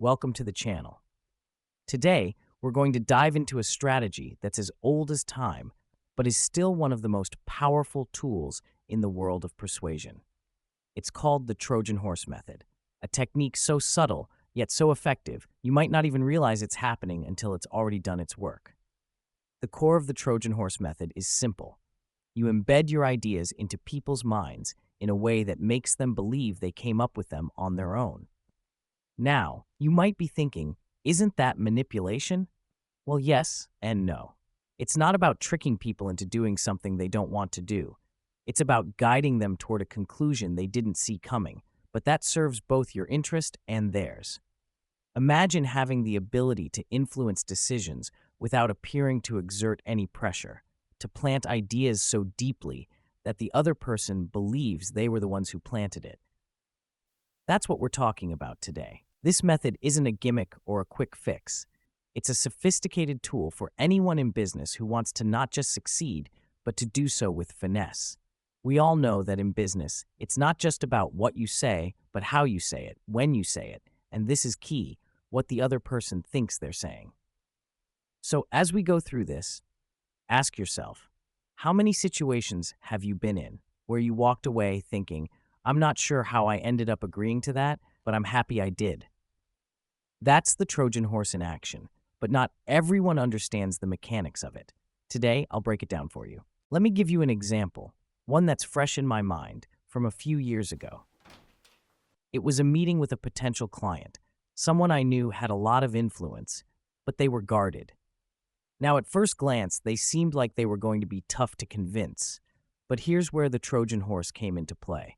welcome to the channel. Today, we're going to dive into a strategy that's as old as time, but is still one of the most powerful tools in the world of persuasion. It's called the Trojan Horse Method, a technique so subtle yet so effective you might not even realize it's happening until it's already done its work. The core of the Trojan Horse Method is simple. You embed your ideas into people's minds in a way that makes them believe they came up with them on their own. Now, you might be thinking, isn't that manipulation? Well, yes and no. It's not about tricking people into doing something they don't want to do. It's about guiding them toward a conclusion they didn't see coming, but that serves both your interest and theirs. Imagine having the ability to influence decisions without appearing to exert any pressure, to plant ideas so deeply that the other person believes they were the ones who planted it. That's what we're talking about today. This method isn't a gimmick or a quick fix. It's a sophisticated tool for anyone in business who wants to not just succeed, but to do so with finesse. We all know that in business, it's not just about what you say, but how you say it, when you say it, and this is key, what the other person thinks they're saying. So as we go through this, ask yourself, how many situations have you been in where you walked away thinking, I'm not sure how I ended up agreeing to that, but I'm happy I did? That's the Trojan horse in action, but not everyone understands the mechanics of it. Today, I'll break it down for you. Let me give you an example, one that's fresh in my mind from a few years ago. It was a meeting with a potential client, someone I knew had a lot of influence, but they were guarded. Now, at first glance, they seemed like they were going to be tough to convince, but here's where the Trojan horse came into play.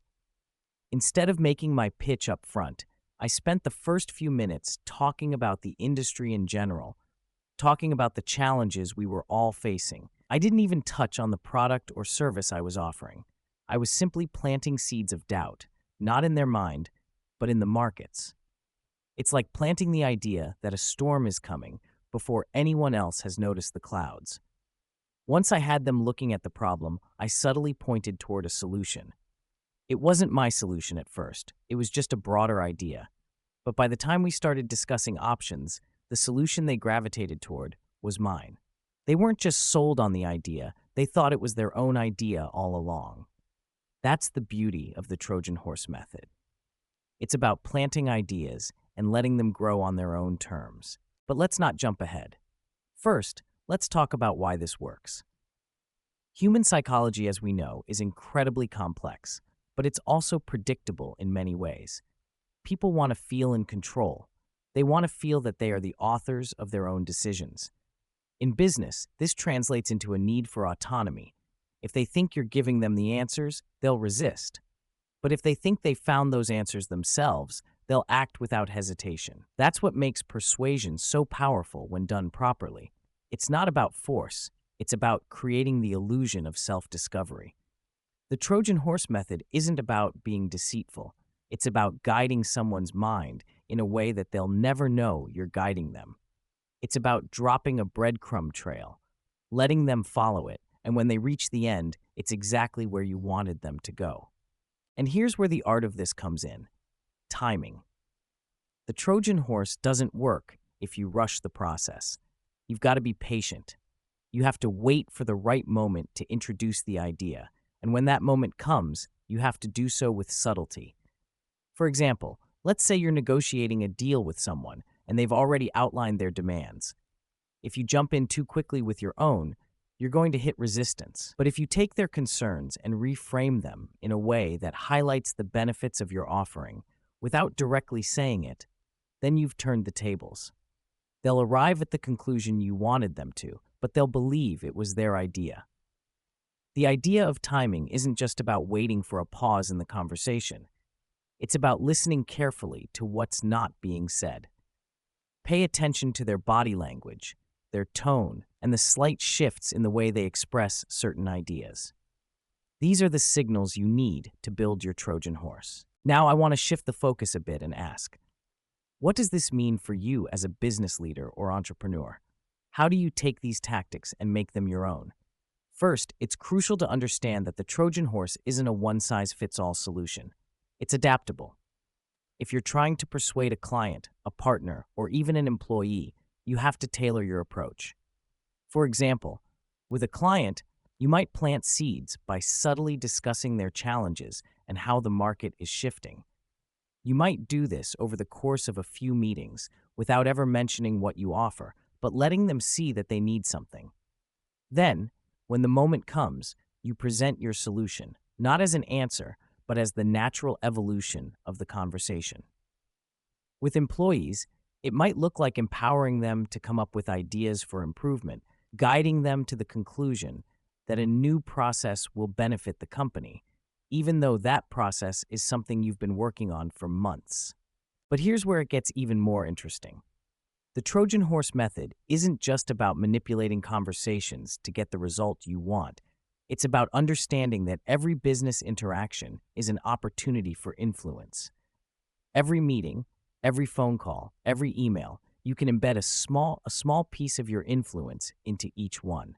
Instead of making my pitch up front, I spent the first few minutes talking about the industry in general, talking about the challenges we were all facing. I didn't even touch on the product or service I was offering. I was simply planting seeds of doubt, not in their mind, but in the market's. It's like planting the idea that a storm is coming before anyone else has noticed the clouds. Once I had them looking at the problem, I subtly pointed toward a solution. It wasn't my solution at first, it was just a broader idea. But by the time we started discussing options, the solution they gravitated toward was mine. They weren't just sold on the idea, they thought it was their own idea all along. That's the beauty of the Trojan Horse Method. It's about planting ideas and letting them grow on their own terms. But let's not jump ahead. First, let's talk about why this works. Human psychology, as we know, is incredibly complex, but it's also predictable in many ways. People want to feel in control. They want to feel that they are the authors of their own decisions. In business, this translates into a need for autonomy. If they think you're giving them the answers, they'll resist. But if they think they found those answers themselves, they'll act without hesitation. That's what makes persuasion so powerful when done properly. It's not about force, it's about creating the illusion of self-discovery. The Trojan Horse Method isn't about being deceitful. It's about guiding someone's mind in a way that they'll never know you're guiding them. It's about dropping a breadcrumb trail, letting them follow it, and when they reach the end, it's exactly where you wanted them to go. And here's where the art of this comes in. Timing. The Trojan horse doesn't work if you rush the process. You've got to be patient. You have to wait for the right moment to introduce the idea, and when that moment comes, you have to do so with subtlety. For example, let's say you're negotiating a deal with someone and they've already outlined their demands. If you jump in too quickly with your own, you're going to hit resistance. But if you take their concerns and reframe them in a way that highlights the benefits of your offering, without directly saying it, then you've turned the tables. They'll arrive at the conclusion you wanted them to, but they'll believe it was their idea. The idea of timing isn't just about waiting for a pause in the conversation. It's about listening carefully to what's not being said. Pay attention to their body language, their tone, and the slight shifts in the way they express certain ideas. These are the signals you need to build your Trojan horse. Now I want to shift the focus a bit and ask, what does this mean for you as a business leader or entrepreneur? How do you take these tactics and make them your own? First, it's crucial to understand that the Trojan horse isn't a one-size-fits-all solution. It's adaptable. If you're trying to persuade a client, a partner, or even an employee, you have to tailor your approach. For example, with a client, you might plant seeds by subtly discussing their challenges and how the market is shifting. You might do this over the course of a few meetings without ever mentioning what you offer, but letting them see that they need something. Then, when the moment comes, you present your solution, not as an answer, but as the natural evolution of the conversation. With employees, it might look like empowering them to come up with ideas for improvement, guiding them to the conclusion that a new process will benefit the company, even though that process is something you've been working on for months. But here's where it gets even more interesting. The Trojan Horse Method isn't just about manipulating conversations to get the result you want. It's about understanding that every business interaction is an opportunity for influence. Every meeting, every phone call, every email, you can embed a small piece of your influence into each one.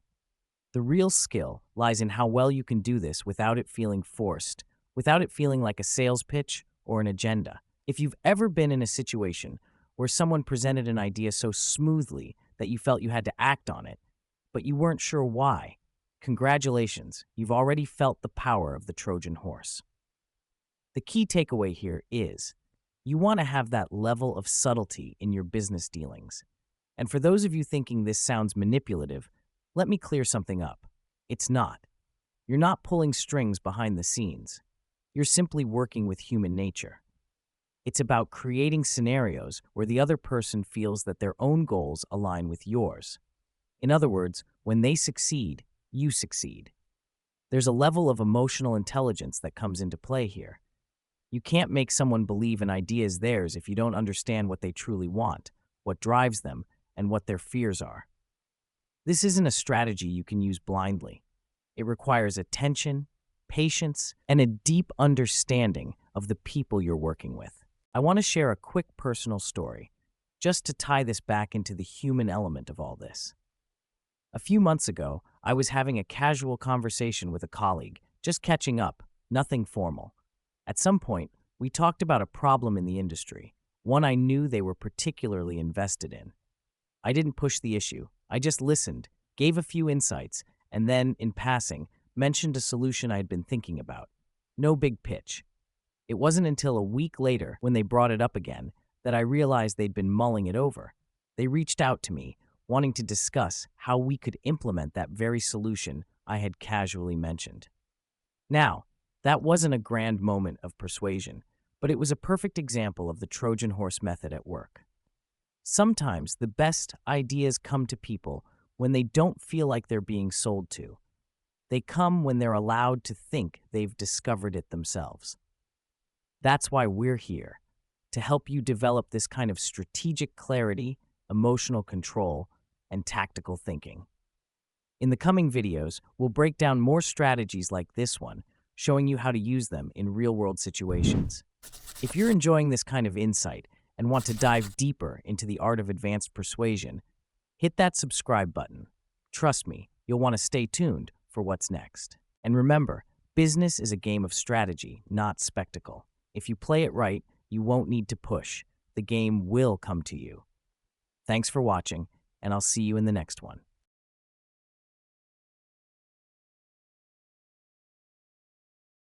The real skill lies in how well you can do this without it feeling forced, without it feeling like a sales pitch or an agenda. If you've ever been in a situation where someone presented an idea so smoothly that you felt you had to act on it, but you weren't sure why, congratulations, you've already felt the power of the Trojan horse. The key takeaway here is you want to have that level of subtlety in your business dealings. And for those of you thinking this sounds manipulative, let me clear something up. It's not. You're not pulling strings behind the scenes. You're simply working with human nature. It's about creating scenarios where the other person feels that their own goals align with yours. In other words, when they succeed, you succeed. There's a level of emotional intelligence that comes into play here. You can't make someone believe an idea is theirs if you don't understand what they truly want, what drives them, and what their fears are. This isn't a strategy you can use blindly. It requires attention, patience, and a deep understanding of the people you're working with. I want to share a quick personal story, just to tie this back into the human element of all this. A few months ago, I was having a casual conversation with a colleague, just catching up, nothing formal. At some point, we talked about a problem in the industry, one I knew they were particularly invested in. I didn't push the issue. I just listened, gave a few insights, and then, in passing, mentioned a solution I had been thinking about. No big pitch. It wasn't until a week later, when they brought it up again, that I realized they'd been mulling it over. They reached out to me, wanting to discuss how we could implement that very solution I had casually mentioned. Now, that wasn't a grand moment of persuasion, but it was a perfect example of the Trojan Horse Method at work. Sometimes the best ideas come to people when they don't feel like they're being sold to. They come when they're allowed to think they've discovered it themselves. That's why we're here, to help you develop this kind of strategic clarity, emotional control, and tactical thinking. In the coming videos, we'll break down more strategies like this one, showing you how to use them in real-world situations. If you're enjoying this kind of insight and want to dive deeper into the art of advanced persuasion, hit that subscribe button. Trust me, you'll want to stay tuned for what's next. And remember, business is a game of strategy, not spectacle. If you play it right, you won't need to push. The game will come to you. Thanks for watching, and I'll see you in the next one.